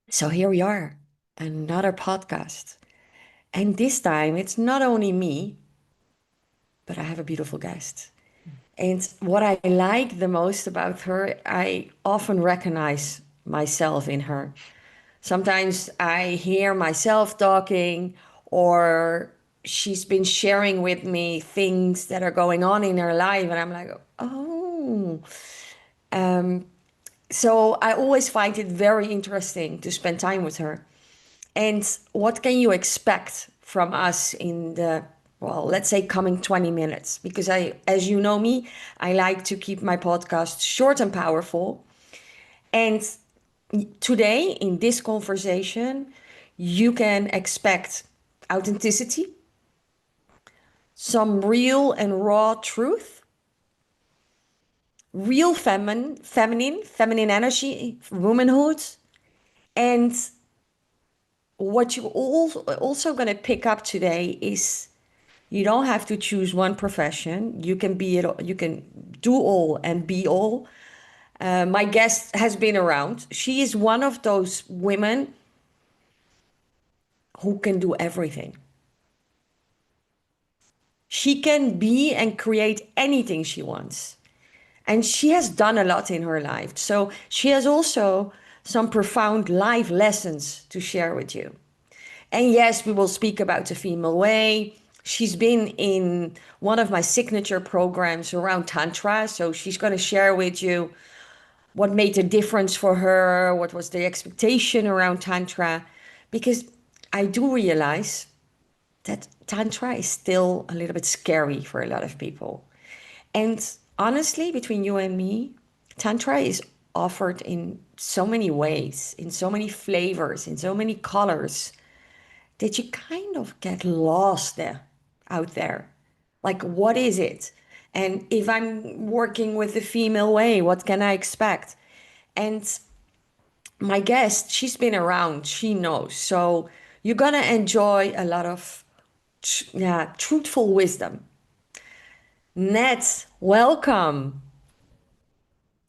So here we are, another podcast. And this time it's not only me, but I have a beautiful guest. And what I like the most about her, I often recognize myself in her. Sometimes I hear myself talking, or she's been sharing with me things that are going on in her life, and I'm like, oh. Um, so I always find it very interesting to spend time with her. And what can you expect from us in the, well, let's say coming 20 minutes? Because as you know me, I like to keep my podcast short and powerful. And today, in this conversation, you can expect authenticity, some real and raw truth, real feminine energy, womanhood, and what you also going to pick up today is you don't have to choose one profession. You can be it. You can do all and be all. My guest has been around. She is one of those women who can do everything. She can be and create anything she wants. And she has done a lot in her life. So she has also some profound life lessons to share with you. And yes, we will speak about the female way. She's been in one of my signature programs around Tantra. So she's going to share with you what made a difference for her, what was the expectation around Tantra. Because I do realize that Tantra is still a little bit scary for a lot of people. And honestly, between you and me, Tantra is offered in so many ways, in so many flavors, in so many colors that you kind of get lost there out there. Like, what is it? And if I'm working with the female way, what can I expect? And my guest, she's been around, she knows. So you're gonna enjoy a lot of yeah, truthful wisdom. Nat, welcome.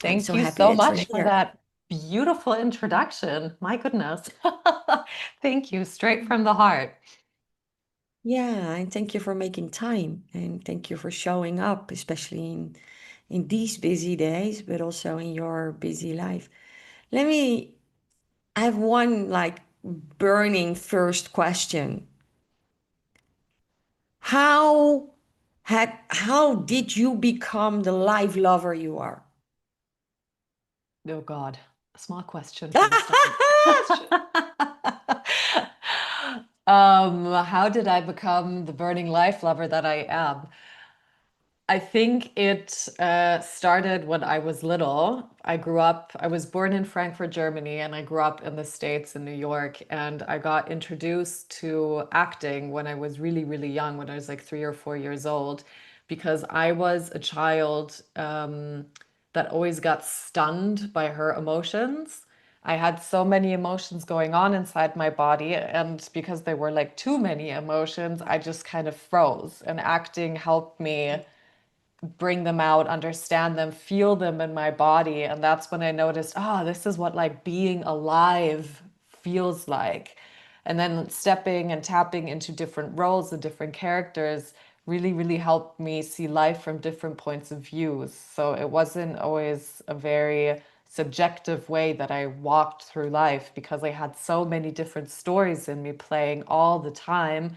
I'm Thank so you happy so that you're much for here. that beautiful introduction. My goodness. Thank you, straight from the heart. Yeah, and thank you for making time and thank you for showing up, especially in these busy days, but also in your busy life. Let me, I have one like burning first question. How how did you become the life lover you are? Oh God, a small question for the start. How did I become the burning life lover that I am? I think it started when I was little. I was born in Frankfurt, Germany, and I grew up in the States in New York. And I got introduced to acting when I was really, really young, when I was like 3 or 4 years old, because I was a child that always got stunned by her emotions. I had so many emotions going on inside my body, and because there were like too many emotions, I just kind of froze. And acting helped me bring them out, understand them, feel them in my body. And that's when I noticed, this is what like being alive feels like. And then stepping and tapping into different roles and different characters really, really helped me see life from different points of views. So it wasn't always a very subjective way that I walked through life because I had so many different stories in me playing all the time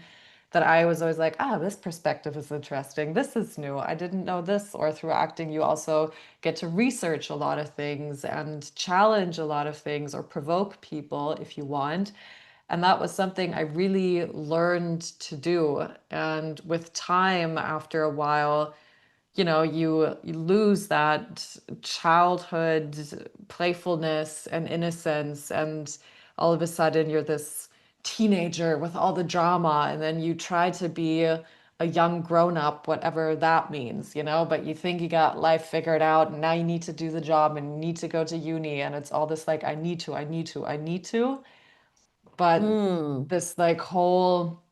that I was always like, this perspective is interesting. This is new. I didn't know this. Or through acting, you also get to research a lot of things and challenge a lot of things or provoke people if you want. And that was something I really learned to do. And with time, after a while, you lose that childhood playfulness and innocence, and all of a sudden you're this teenager with all the drama, and then you try to be a young grown up, whatever that means, but you think you got life figured out, and now you need to do the job and you need to go to uni, and it's all this like, I need to. But Hmm. this like whole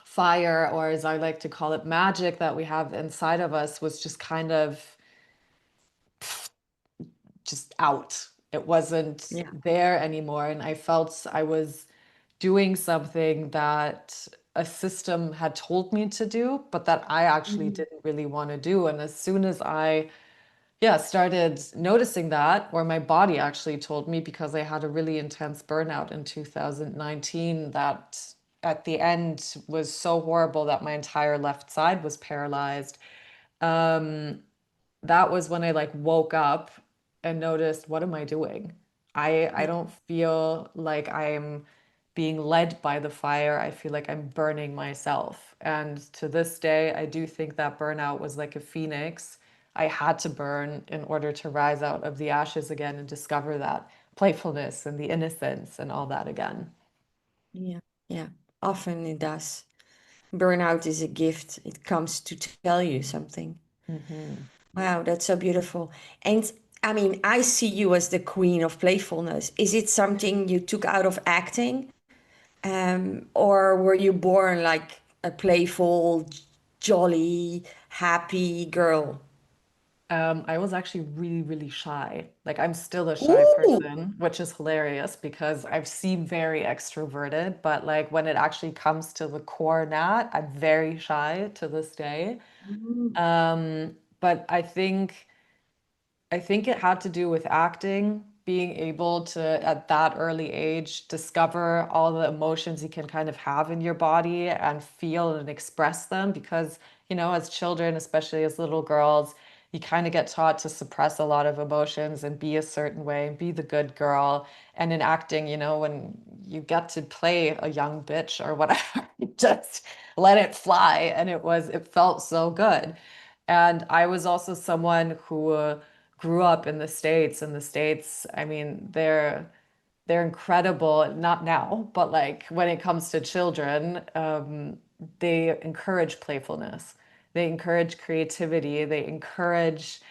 fire, or as I like to call it, magic that we have inside of us was just kind of just out. It wasn't Yeah. there anymore. And I felt I was doing something that a system had told me to do, but that I actually Mhm. didn't really want to do. And as soon as I, yeah, started noticing that, or my body actually told me because I had a really intense burnout in 2019 that at the end was so horrible that my entire left side was paralyzed. That was when I like woke up and noticed, what am I doing? I Yeah. don't feel like I'm being led by the fire. I feel like I'm burning myself. And to this day, I do think that burnout was like a phoenix. I had to burn in order to rise out of the ashes again and discover that playfulness and the innocence and all that again. Yeah. Yeah. Often it does. Burnout is a gift. It comes to tell you something. Hmm. Wow, that's so beautiful. And I mean, I see you as the queen of playfulness. Is it something you took out of acting? Or were you born like a playful, jolly, happy girl? I was actually really, really shy. Like, I'm still a shy Ooh. person, which is hilarious because I've seem very extroverted, but like when it actually comes to the core Nat, I'm very shy to this day. Mm. But I think it had to do with acting, being able to, at that early age, discover all the emotions you can kind of have in your body and feel and express them. Because, as children, especially as little girls, you kind of get taught to suppress a lot of emotions and be a certain way and be the good girl. And in acting, when you get to play a young bitch or whatever, you just let it fly. And it felt so good. And I was also someone who grew up in the States. And the States, I mean, they're incredible, not now, but like when it comes to children, they encourage playfulness. They encourage creativity. They encourage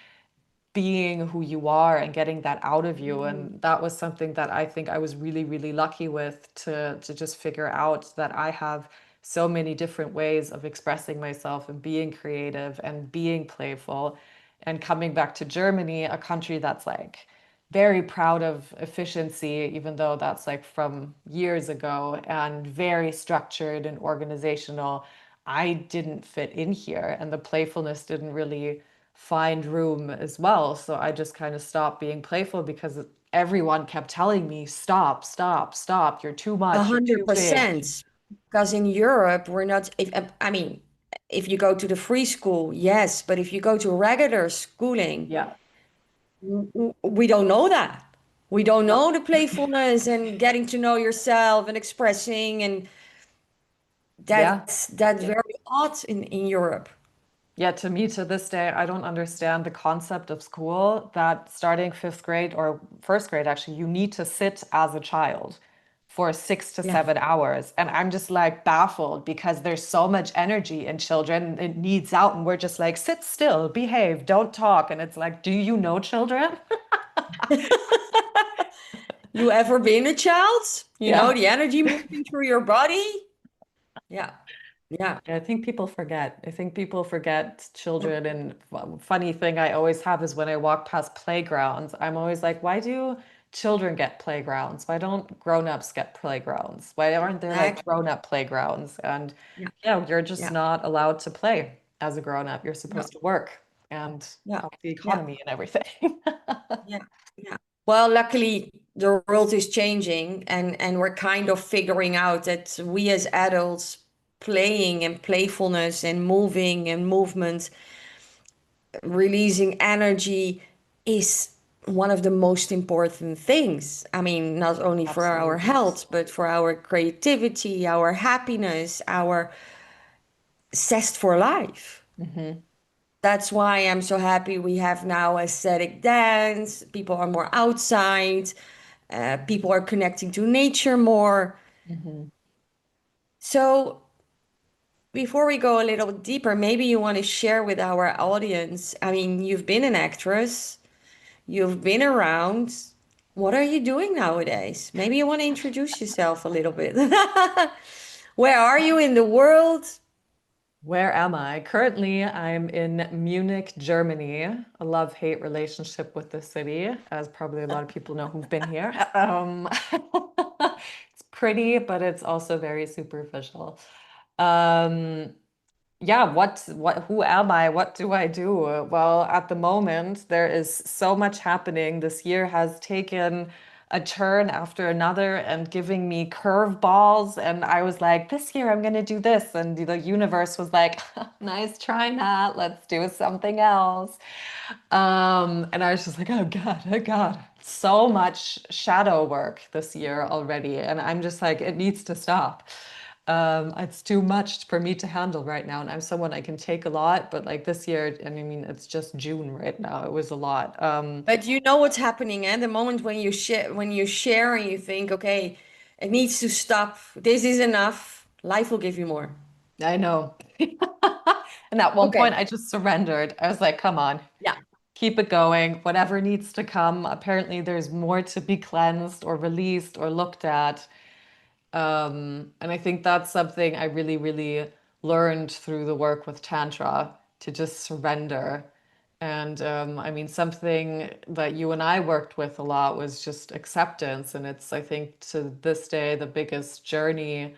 being who you are and getting that out of you. Mm. And that was something that I think I was really, really lucky with to just figure out that I have so many different ways of expressing myself and being creative and being playful. And coming back to Germany, a country that's like very proud of efficiency, even though that's like from years ago, and very structured and organizational. I didn't fit in here, and the playfulness didn't really find room as well. So I just kind of stopped being playful because everyone kept telling me, stop, stop, stop. You're too A much. You're hundred too big. percent. Because in Europe, we're not, if I mean, if you go to the free school, yes, but if you go to regular schooling, Yeah. we don't know that. We don't Yep. know the playfulness and getting to know yourself and expressing, and Yeah. that's very odd in Europe. Yeah, to me, to this day, I don't understand the concept of school that starting fifth grade or first grade, actually, you need to sit as a child for six to Yeah. 7 hours. And I'm just like baffled because there's so much energy in children. It needs out. And we're just like, sit still, behave, don't talk. And it's like, do you know children? You ever been a child? You know, Yeah. the energy moving through your body? Yeah. Yeah. I think people forget. I think people forget children. And funny thing I always have is when I walk past playgrounds, I'm always like, why do children get playgrounds? Why don't grown-ups get playgrounds? Why aren't there like Exactly. grown-up playgrounds? And Yeah. yeah, you're just Yeah. not allowed to play as a grown-up. You're Yeah. supposed to work and Yeah. help the Yeah. economy and everything. Yeah. Yeah. Well, luckily the world is changing, and we're kind of figuring out that we as adults playing and playfulness and moving and movement, releasing energy is one of the most important things. I mean, not only for our Absolutely. health, but for our creativity, our happiness, our zest for life. Hmm. That's why I'm so happy we have now aesthetic dance. People are more outside. People are connecting to nature more. Hmm. So, before we go a little deeper, maybe you want to share with our audience. I mean, you've been an actress, you've been around. What are you doing nowadays? Maybe you want to introduce yourself a little bit. Where are you in the world? Where am I? Currently, I'm in Munich, Germany. A love-hate relationship with the city, as probably a lot of people know who've been here. It's pretty, but it's also very superficial. Um, yeah, who am I? What do I do? Well, at the moment, there is so much happening. This year has taken a turn after another and giving me curveballs. And I was like, this year I'm going to do this. And the universe was like, nice try, Nat. Let's do something else. And I was just like, oh God, oh God. So much shadow work this year already. And I'm just like, it needs to stop. It's too much for me to handle right now. And I'm someone I can take a lot, but like this year, and I mean, it's just June right now. It was a lot. But you know what's happening, and the moment when you share and you think, okay, it needs to stop. This is enough. Life will give you more. I know. And at one point, Okay. I just surrendered. I was like, come on, Yeah. keep it going. Whatever needs to come. Apparently, there's more to be cleansed or released or looked at. And I think that's something I really, really learned through the work with Tantra to just surrender. And I mean, something that you and I worked with a lot was just acceptance. And it's, I think, to this day, the biggest journey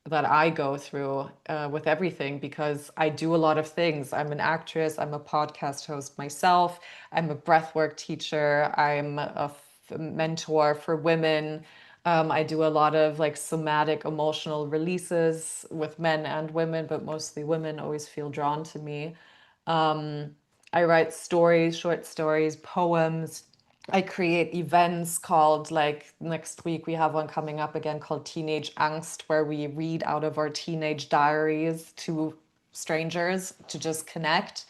that I go through with everything because I do a lot of things. I'm an actress, I'm a podcast host myself, I'm a breathwork teacher, I'm a mentor for women. I do a lot of like somatic emotional releases with men and women, but mostly women always feel drawn to me. I write stories, short stories, poems. I create events called, like next week we have one coming up again called Teenage Angst, where we read out of our teenage diaries to strangers to just connect.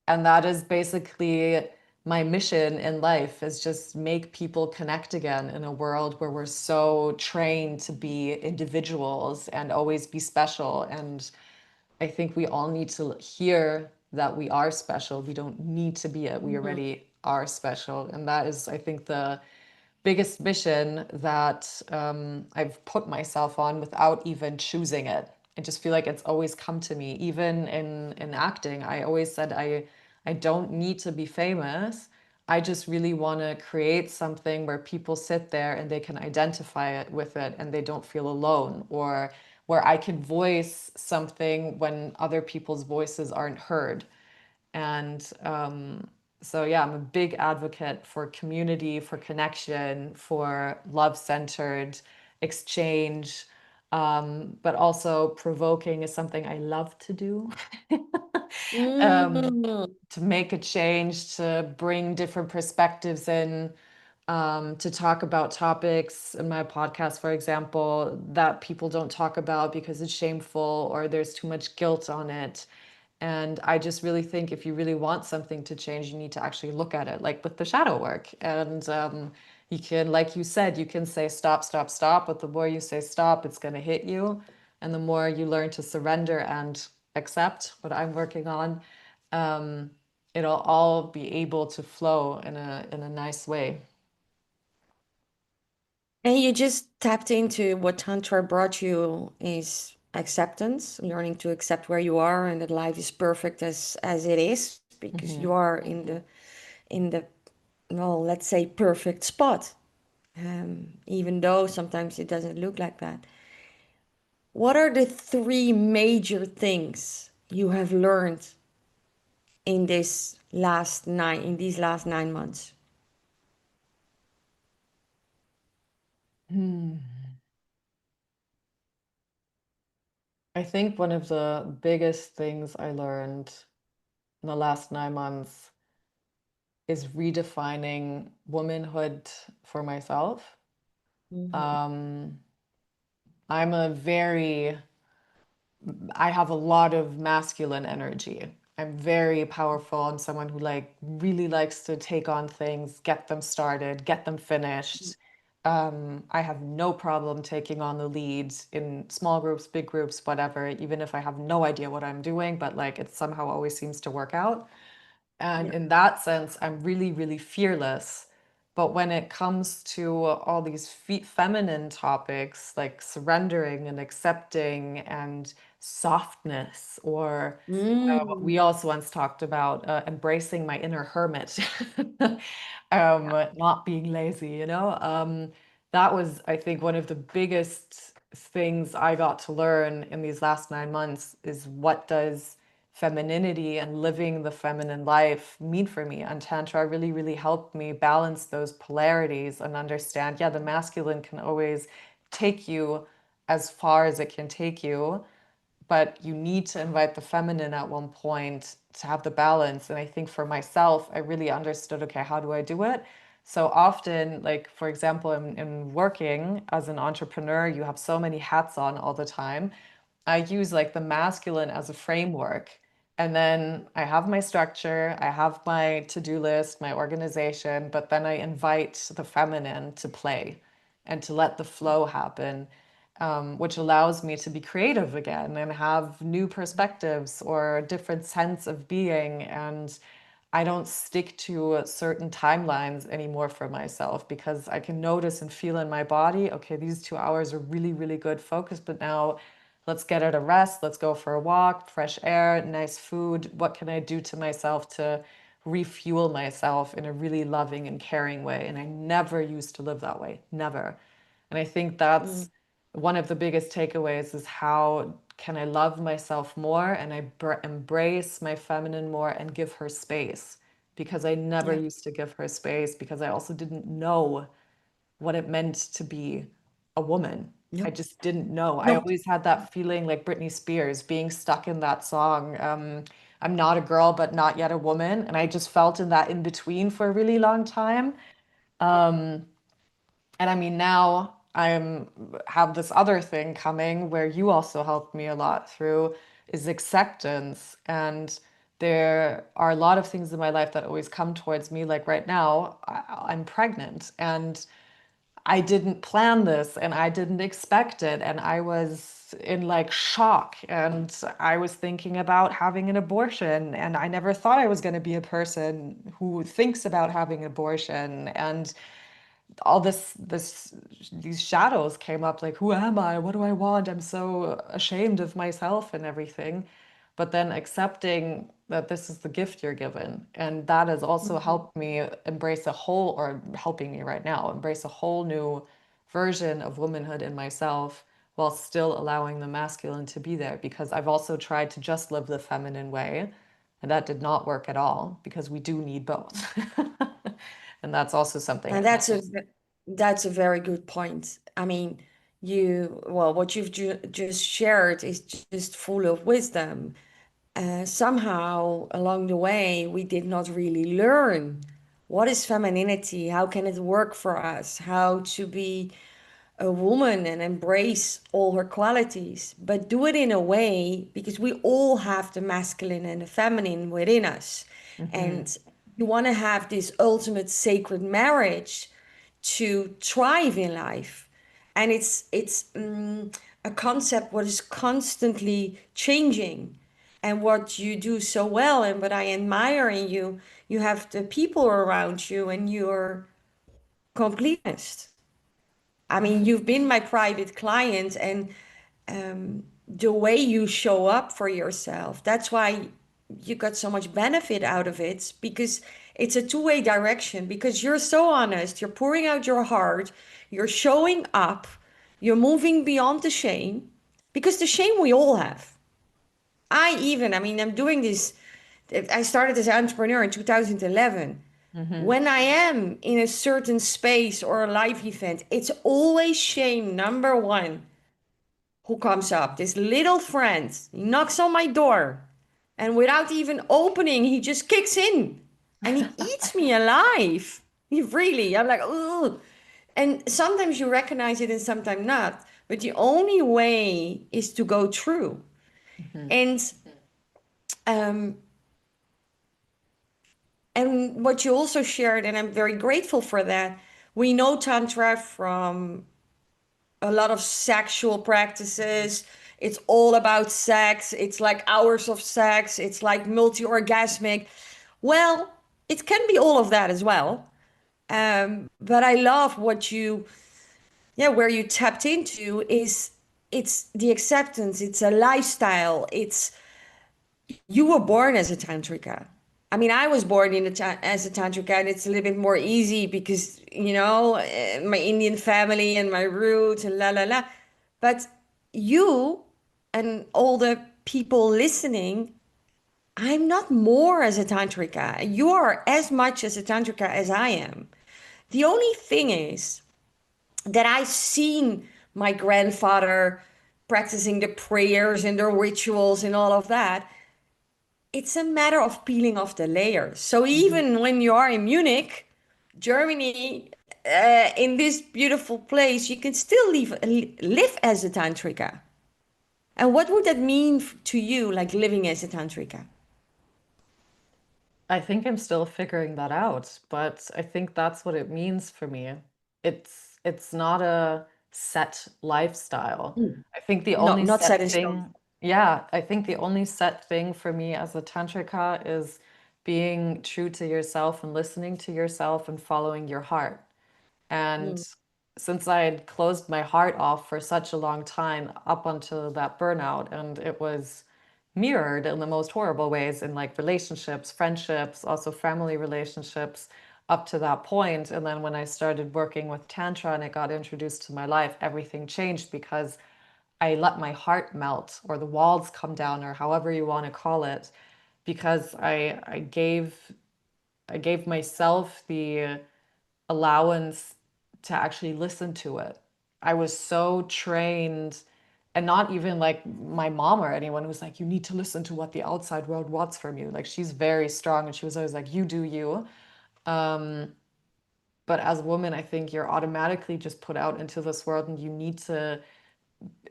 And that is basically my mission in life is just make people connect again in a world where we're so trained to be individuals and always be special. And I think we all need to hear that we are special. We don't need to be it. We Mhm. already are special. And that is, I think, the biggest mission that I've put myself on without even choosing it. I just feel like it's always come to me. Even in acting, I always said I don't need to be famous. I just really want to create something where people sit there and they can identify it with it and they don't feel alone, or where I can voice something when other people's voices aren't heard. And so, yeah, I'm a big advocate for community, for connection, for love centered exchange. But also, provoking is something I love to do. um, Mhm. to make a change, to bring different perspectives in, to talk about topics in my podcast, for example, that people don't talk about because it's shameful or there's too much guilt on it. And I just really think if you really want something to change, you need to actually look at it, like with the shadow work. And you can, like you said, you can say stop, stop, stop. But the more you say stop, it's going to hit you. And the more you learn to surrender and accept what I'm working on, um, it'll all be able to flow in a nice way. And you just tapped into what Tantra brought you is acceptance, learning to accept where you are and that life is perfect as it is, because Hmm. you are in the well, let's say perfect spot. Even though sometimes it doesn't look like that. What are the three major things you have learned in these last 9 months? I think one of the biggest things I learned in the last 9 months is redefining womanhood for myself. Mhm. Um, I'm a very, I have a lot of masculine energy. I'm very powerful. I'm someone who like really likes to take on things, get them started, get them finished. I have no problem taking on the leads in small groups, big groups, whatever, even if I have no idea what I'm doing, but like it somehow always seems to work out. And Yeah. in that sense, I'm really, really fearless. But when it comes to all these feminine topics like surrendering and accepting and softness, or Mm. we also once talked about embracing my inner hermit, Yeah. not being lazy, that was, I think, one of the biggest things I got to learn in these last 9 months is what does femininity and living the feminine life mean for me. And Tantra really, really helped me balance those polarities and understand, yeah, the masculine can always take you as far as it can take you, but you need to invite the feminine at one point to have the balance. And I think for myself, I really understood, okay, how do I do it? So often, like for example, in working as an entrepreneur, you have so many hats on all the time. I use like the masculine as a framework. And then I have my structure, I have my to-do list, my organization, but then I invite the feminine to play and to let the flow happen, which allows me to be creative again and have new perspectives or a different sense of being. And I don't stick to certain timelines anymore for myself because I can notice and feel in my body, okay, these 2 hours are really, really good focus, but now let's get it a rest. Let's go for a walk, fresh air, nice food. What can I do to myself to refuel myself in a really loving and caring way? And I never used to live that way, never. And I think Mm. that's one of the biggest takeaways is how can I love myself more and embrace my feminine more and give her space because I never Yeah. used to give her space because I also didn't know what it meant to be a woman. I Nope. just didn't know. I Nope. always had that feeling like Britney Spears being stuck in that song. I'm not a girl, but not yet a woman. And I just felt in that in between for a really long time. And I mean, now I'm have this other thing coming where you also helped me a lot through is acceptance. And there are a lot of things in my life that always come towards me. Like right now, I'm pregnant and I didn't plan this and I didn't expect it. And I was in like shock. And I was thinking about having an abortion. And I never thought I was going to be a person who thinks about having an abortion. And all these shadows came up like, who am I? What do I want? I'm so ashamed of myself and everything. But then accepting that this is the gift you're given. And that has also Mhm. helped me embrace a whole, or helping me right now, embrace a whole new version of womanhood in myself while still allowing the masculine to be there. Because I've also tried to just live the feminine way. And that did not work at all because we do need both. And that's also something And that's a very good point. I mean, well, what you've just shared is just full of wisdom. Somehow along the way, we did not really learn what is femininity, how can it work for us, how to be a woman and embrace all her qualities, but do it in a way because we all have the masculine and the feminine within us. Mhm. And you want to have this ultimate sacred marriage to thrive in life. And it's a concept what is constantly changing. And what you do so well and what I admire in you, you have the people around you and you're completist. I mean, you've been my private client, and the way you show up for yourself, that's why you got so much benefit out of it because it's a two-way direction because you're so honest, you're pouring out your heart, you're showing up, you're moving beyond the shame because the shame we all have. I mean, I'm doing this. I started as an entrepreneur in 2011. Mhm. When I am in a certain space or a live event, it's always shame number one who comes up. This little friend, he knocks on my door, and without even opening, he just kicks in and he eats me alive. He really, I'm like, ugh. And sometimes you recognize it and sometimes not. But the only way is to go through. Mhm. And um, and what you also shared, and I'm very grateful for that. We know Tantra from a lot of sexual practices. It's all about sex. It's like hours of sex. It's like multi-orgasmic. Well, it can be all of that as well. But I love what you, yeah, where you tapped into is it's the acceptance, it's a lifestyle, it's you were born as a tantrika. I mean, I was born as a tantrika, and it's a little bit more easy because, my Indian family and my roots and la la la. But you and all the people listening, I'm not more as a tantrika. You are as much as a tantrika as I am. The only thing is that I've seen my grandfather practicing the prayers and the rituals and all of that. It's a matter of peeling off the layers. So Mhm. even when you are in Munich, Germany, in this beautiful place, you can still live as a tantrika. And what would that mean to you, like living as a tantrika? I think I'm still figuring that out, but I think that's what it means for me. It's not a set lifestyle. Mm. I think the No, only not set set in stone. thing, yeah, I think the only set thing for me as a tantrika is being true to yourself and listening to yourself and following your heart. And Mm. since I had closed my heart off for such a long time up until that burnout, and it was mirrored in the most horrible ways in like relationships, friendships, also family relationships up to that point. And then when I started working with Tantra and it got introduced to my life, everything changed because I let my heart melt or the walls come down or however you want to call it, because I gave myself the allowance to actually listen to it. I was so trained, and not even like my mom or anyone who's like, you need to listen to what the outside world wants from you. Like, she's very strong and she was always like, you do you. But as a woman, I think you're automatically just put out into this world and you need to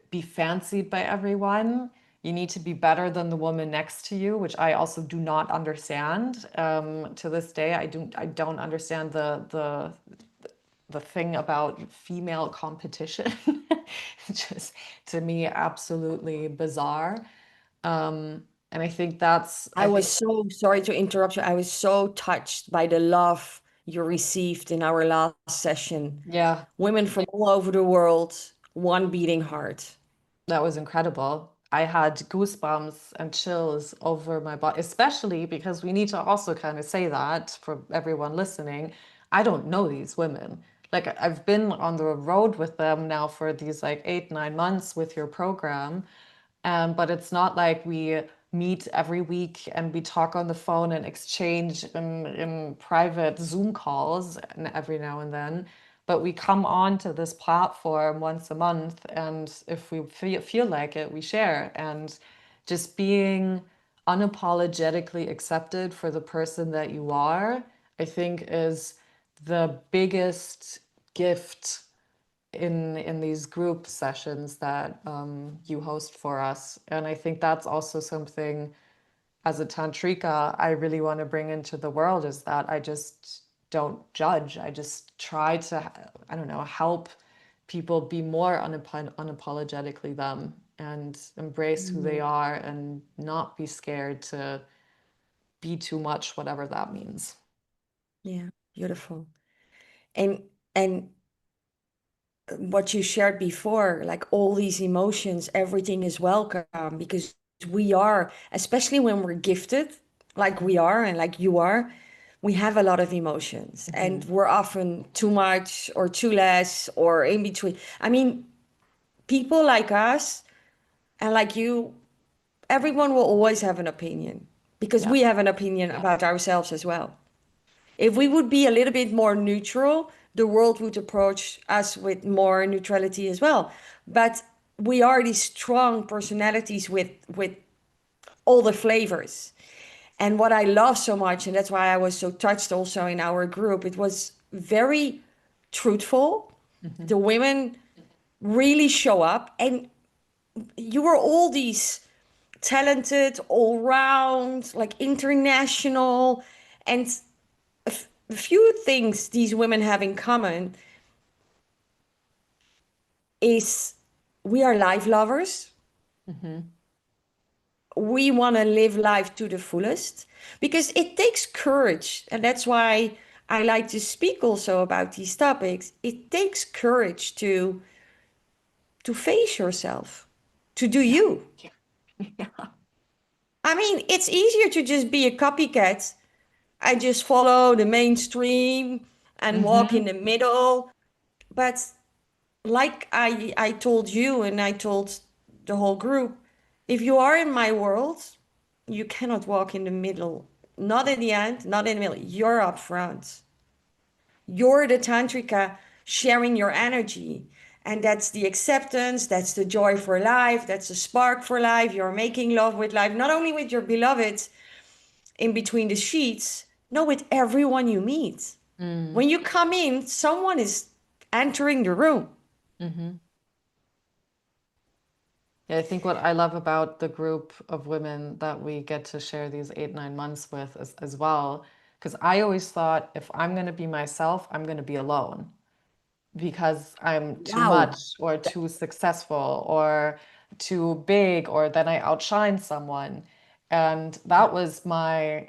be fancied by everyone. You need to be better than the woman next to you, which I also do not understand. To this day, I don't understand the thing about female competition. Just to me, absolutely bizarre. And I was so sorry to interrupt you. I was so touched by the love you received in our last session. yeah, Women from all over the world, one beating heart. that was incredible. I had goosebumps and chills over my body, especially because we need to also kind of say that for everyone listening. I don't know these women. Like, I've been on the road with them now for these like 8, 9 months with your program. But it's not like we meet every week and we talk on the phone and exchange in private Zoom calls every now and then. But we come on to this platform once a month, and if we feel like it, we share. And just being unapologetically accepted for the person that you are, I think, is the biggest gift in these group sessions that you host for us. And I think that's also something as a tantrika I really want to bring into the world, is that I just don't judge. I just try to, I don't know, help people be more unapologetically them and embrace who they Mm. are and not be scared to be too much, whatever that means. Yeah, beautiful. And and what you shared before, like all these emotions, everything is welcome because we are, especially when we're gifted, like we are and like you are, we have a lot of emotions and Hmm. we're often too much or too less or in between. I mean, people like us and like you, everyone will always have an opinion because Yeah. we have an opinion about ourselves as well. If we would be a little bit more neutral, the world would approach us with more neutrality as well. But we are these strong personalities with all the flavors. And what I love so much, and that's why I was so touched also in our group, it was very truthful. Hmm. The women really show up, and you were all these talented, all round, like international, and a few things these women have in common is we are life lovers. Hmm. We want to live life to the fullest because it takes courage. And that's why I like to speak also about these topics. It takes courage to to face yourself, to do you. Yeah. Yeah. I mean, it's easier to just be a copycat. I just follow the mainstream and walk in Mm-hmm. the middle. But like I told you and I told the whole group, if you are in my world, you cannot walk in the middle. Not in the end, not in the middle. You're up front. You're the Tantrika sharing your energy. And that's the acceptance, that's the joy for life, that's the spark for life. You're making love with life, not only with your beloved in between the sheets, no, with everyone you meet. Mm. When you come in, someone is entering the room. Mm-hmm. Yeah, I think what I love about the group of women that we get to share these 8, 9 months with as well, because I always thought if I'm going to be myself, I'm going to be alone because I'm too Wow. much or too successful or too big or then I outshine someone. And that was my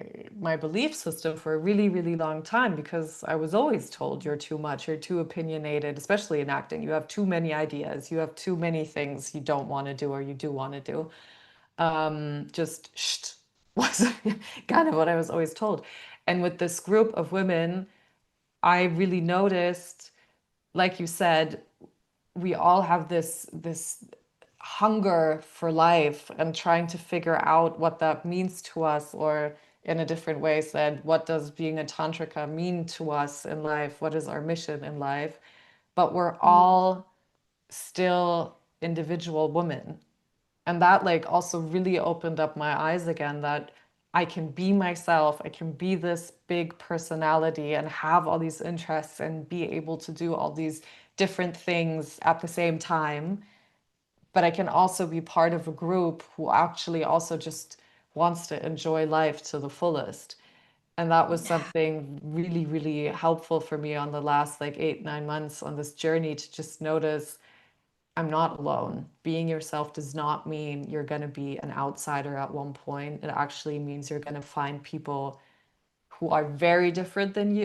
belief system for a really, really long time because I was always told you're too much, you're too opinionated, especially in acting. You have too many ideas, you have too many things you don't want to do or you do want to do. Just shh was kind of what I was always told. And with this group of women, I really noticed, like you said, we all have this hunger for life and trying to figure out what that means to us, or in a different way said, what does being a tantrika mean to us in life? What is our mission in life? But we're Mm. all still individual women. And that like also really opened up my eyes again that I can be myself, I can be this big personality and have all these interests and be able to do all these different things at the same time. But I can also be part of a group who actually also just wants to enjoy life to the fullest. And that was Yeah. something really, really helpful for me on the last like 8, 9 months on this journey to just notice I'm not alone. Being yourself does not mean you're going to be an outsider at one point. It actually means you're going to find people who are very different than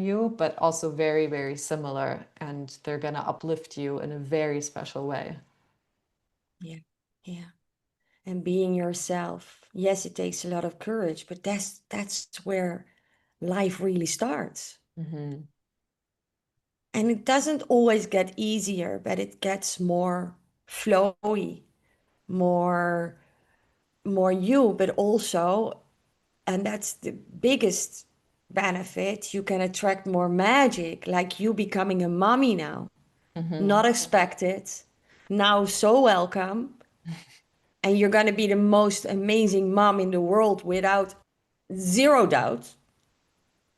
you, but also very, very similar, and they're going to uplift you in a very special way. Yeah. Yeah. And being yourself. Yes, it takes a lot of courage, but that's where life really starts. Hmm. And it doesn't always get easier, but it gets more flowy, more more you, but also, and that's the biggest benefit, you can attract more magic, like you becoming a mommy now. Hmm. Not expected, now so welcome, and you're going to be the most amazing mom in the world without zero doubt.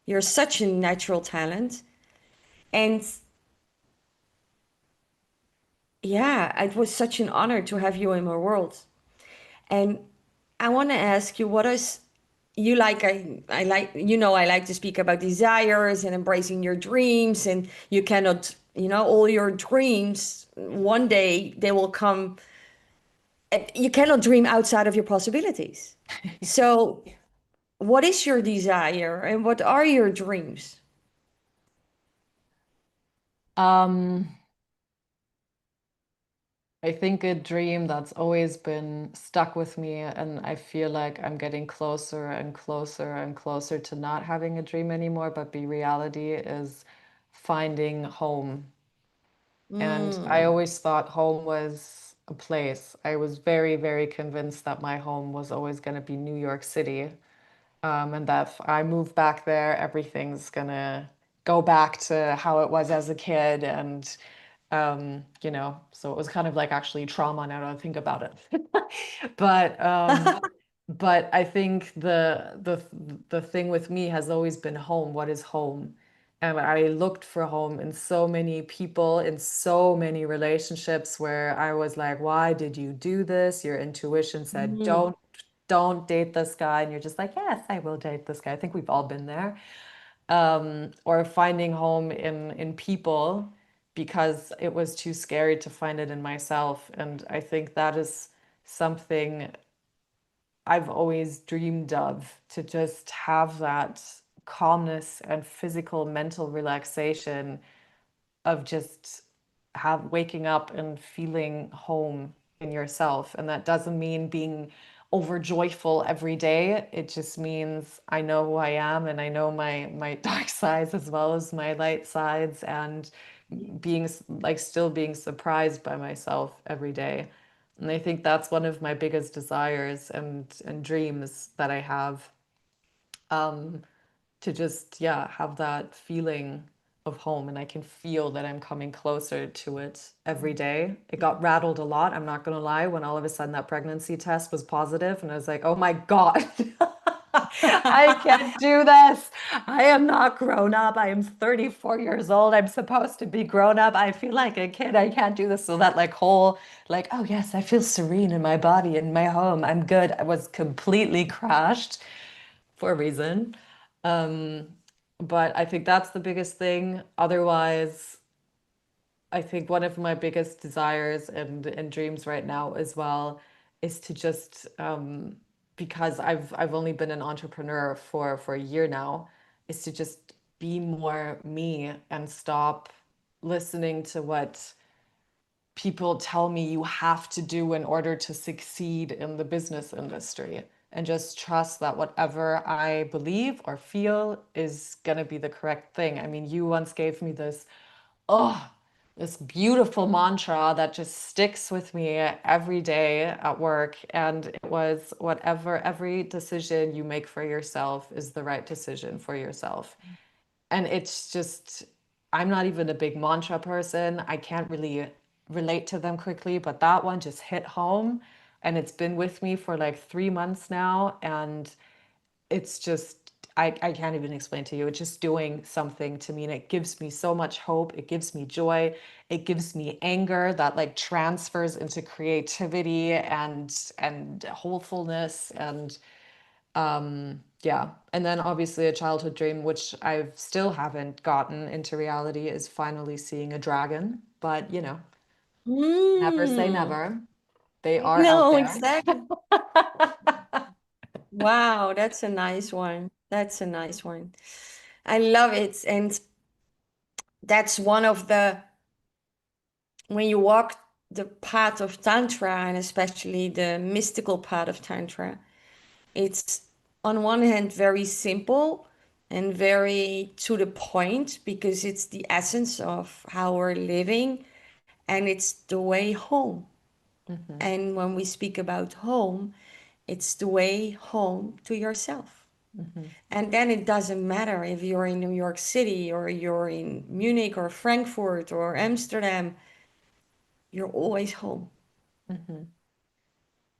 You're such a natural talent. And yeah, it was such an honor to have you in my world. And I want to ask you, what is you like? I like, I like to speak about desires and embracing your dreams. And you cannot, all your dreams, one day they will come. You cannot dream outside of your possibilities. So, what is your desire and what are your dreams? Um, I think a dream that's always been stuck with me, and I feel like I'm getting closer and closer and closer to not having a dream anymore, but be reality, is finding home. And I Mm, always thought home was a place. I was very, very convinced that my home was always going to be New York City. And that if I move back there, everything's gonna go back to how it was as a kid. And, so it was kind of like actually trauma now that I think about it. But but I think the thing with me has always been home. What is home? And I looked for home in so many people, in so many relationships where I was like, why did you do this? Your intuition said, mm, don't date this guy. And you're just like, yes, I will date this guy. I think we've all been there. Or finding home in people because it was too scary to find it in myself. And I think that is something I've always dreamed of, to just have that calmness and physical, mental relaxation of just have waking up and feeling home in yourself. And that doesn't mean being overjoyful every day. It just means I know who I am and I know my dark sides as well as my light sides, and being like still being surprised by myself every day. And I think that's one of my biggest desires and dreams that I have, to just, yeah, have that feeling of home, and I can feel that I'm coming closer to it every day. It got rattled a lot, I'm not gonna lie, when all of a sudden that pregnancy test was positive and I was like, oh my God. I can't do this. I am not grown up. I am 34 years old. I'm supposed to be grown up. I feel like a kid. I can't do this. So that like whole like, oh yes, I feel serene in my body, in my home. I'm good. I was completely crashed for a reason. Um, but I think that's the biggest thing. Otherwise, I think one of my biggest desires and dreams right now as well is to just, because I've only been an entrepreneur for a year now, is to just be more me and stop listening to what people tell me you have to do in order to succeed in the business industry, and just trust that whatever I believe or feel is going to be the correct thing. I mean, you once gave me this, oh, this beautiful mantra that just sticks with me every day at work. And it was, whatever, every decision you make for yourself is the right decision for yourself. And it's just, I'm not even a big mantra person. I can't really relate to them quickly, but that one just hit home. And it's been with me for like 3 months now. And it's just, I can't even explain to you. It's just doing something to me. And it gives me so much hope. It gives me joy. It gives me anger that like transfers into creativity and hopefulness. And yeah. And then obviously a childhood dream, which I still haven't gotten into reality, is finally seeing a dragon. But, never say Mm. never. They are out No, there. exactly. Wow, that's a nice one. That's a nice one. I love it. And that's one of when you walk the path of Tantra, and especially the mystical path of Tantra, it's on one hand very simple and very to the point because it's the essence of how we're living and it's the way home. Hmm. And when we speak about home, it's the way home to yourself. Hmm. And then it doesn't matter if you're in New York City or you're in Munich or Frankfurt or Amsterdam, you're always home. Hmm.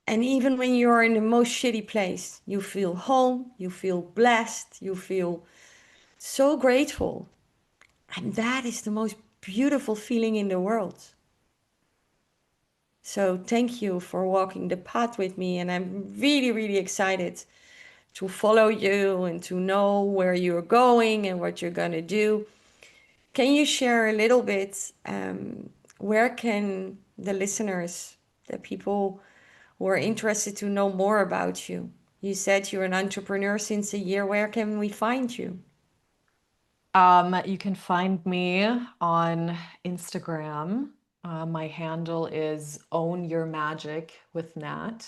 And even when you're in the most shitty place, you feel home, you feel blessed, you feel so grateful. And that is the most beautiful feeling in the world. So thank you for walking the path with me. And I'm really, really excited to follow you and to know where you're going and what you're going to do. Can you share a little bit? Where can the listeners, the people who are interested to know more about you? You said you're an entrepreneur since a year. Where can we find you? You can find me on Instagram. My handle is Own Your Magic with Nat,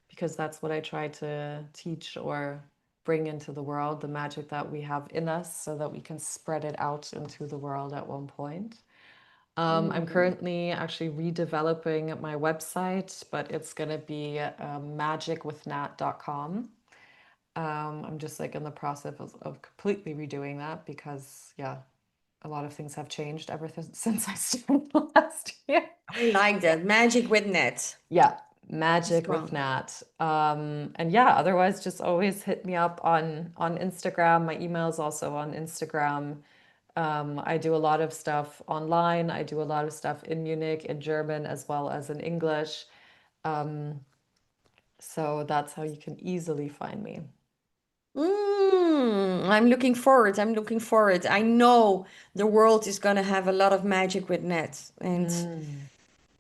because that's what I try to teach or bring into the world, the magic that we have in us so that we can spread it out into the world at one point. I'm Mm. currently actually redeveloping my website, but it's going to be magicwithnat.com. I'm just like in the process of completely redoing that because, yeah, a lot of things have changed ever since I started last year. I like that. Magic with net. Yeah, magic with Strong. Nat. And yeah, otherwise just always hit me up on Instagram. My email is also on Instagram. I do a lot of stuff online. I do a lot of stuff in Munich, in German, as well as in English. So that's how you can easily find me. I'm looking forward. I'm looking forward. I know the world is going to have a lot of magic with net, and Mm,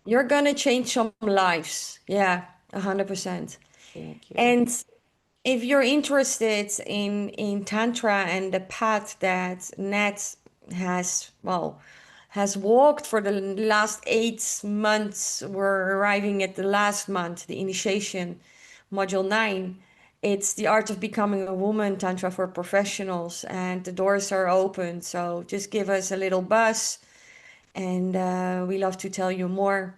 you're going to change some lives. Yeah, 100%. thank you. And if you're interested in Tantra and the path that Nat has, well, has walked for the last 8 months. We're arriving at the last month, the initiation, module 9. It's the art of becoming a woman, Tantra for professionals, and the doors are open. So just give us a little buzz, and we love to tell you more.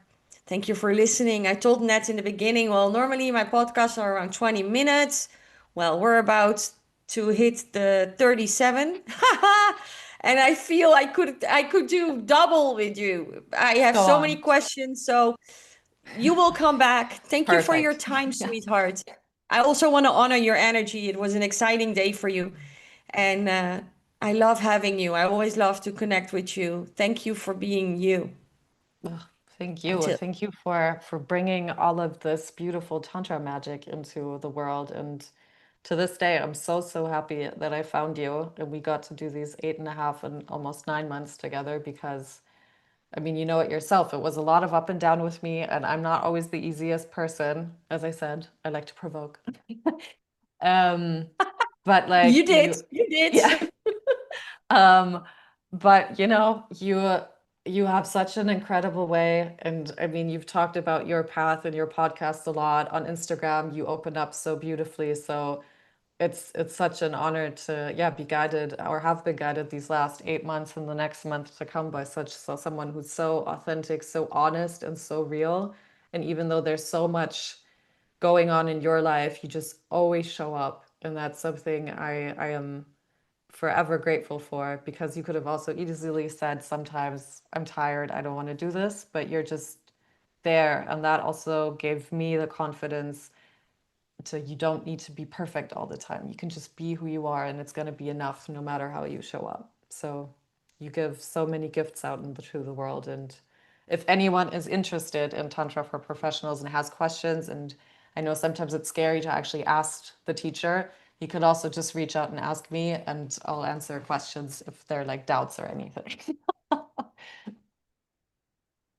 Thank you for listening. I told Nat in the beginning, well, normally my podcasts are around 20 minutes. Well, we're about to hit the 37. And I feel I could do double with you. I have Go so many on. questions, so you will come back. Thank you for your Perfect. time, Yeah. sweetheart. I also want to honor your energy. It was an exciting day for you. And I love having you. I always love to connect with you. Thank you for being you. Ugh, thank you. Until Thank you for bringing all of this beautiful Tantra magic into the world. And to this day, I'm so, so happy that I found you and we got to do these 8.5 and almost 9 months together because, I mean, you know it yourself. It was a lot of up and down with me, and I'm not always the easiest person. As I said, I like to provoke. Um, but you like did, you, you did. yeah. Um, but you have such an incredible way, and I mean, you've talked about your path and your podcast a lot on Instagram. You open up so beautifully, so it's such an honor to yeah be guided or have been guided these last 8 months and the next month to come by someone who's so authentic, so honest, and so real. And even though there's so much going on in your life, you just always show up, and that's something I am forever grateful for because you could have also easily said sometimes I'm tired, I don't want to do this, but you're just there. And that also gave me the confidence to you don't need to be perfect all the time. You can just be who you are and it's going to be enough no matter how you show up. So you give so many gifts out into the world. And if anyone is interested in Tantra for professionals and has questions, and I know sometimes it's scary to actually ask the teacher, you could also just reach out and ask me, and I'll answer questions if they're like doubts or anything.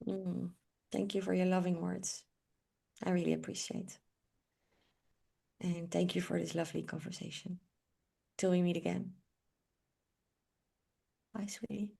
Mm, thank you for your loving words. I really appreciate. And thank you for this lovely conversation. Till we meet again. Bye, sweetie.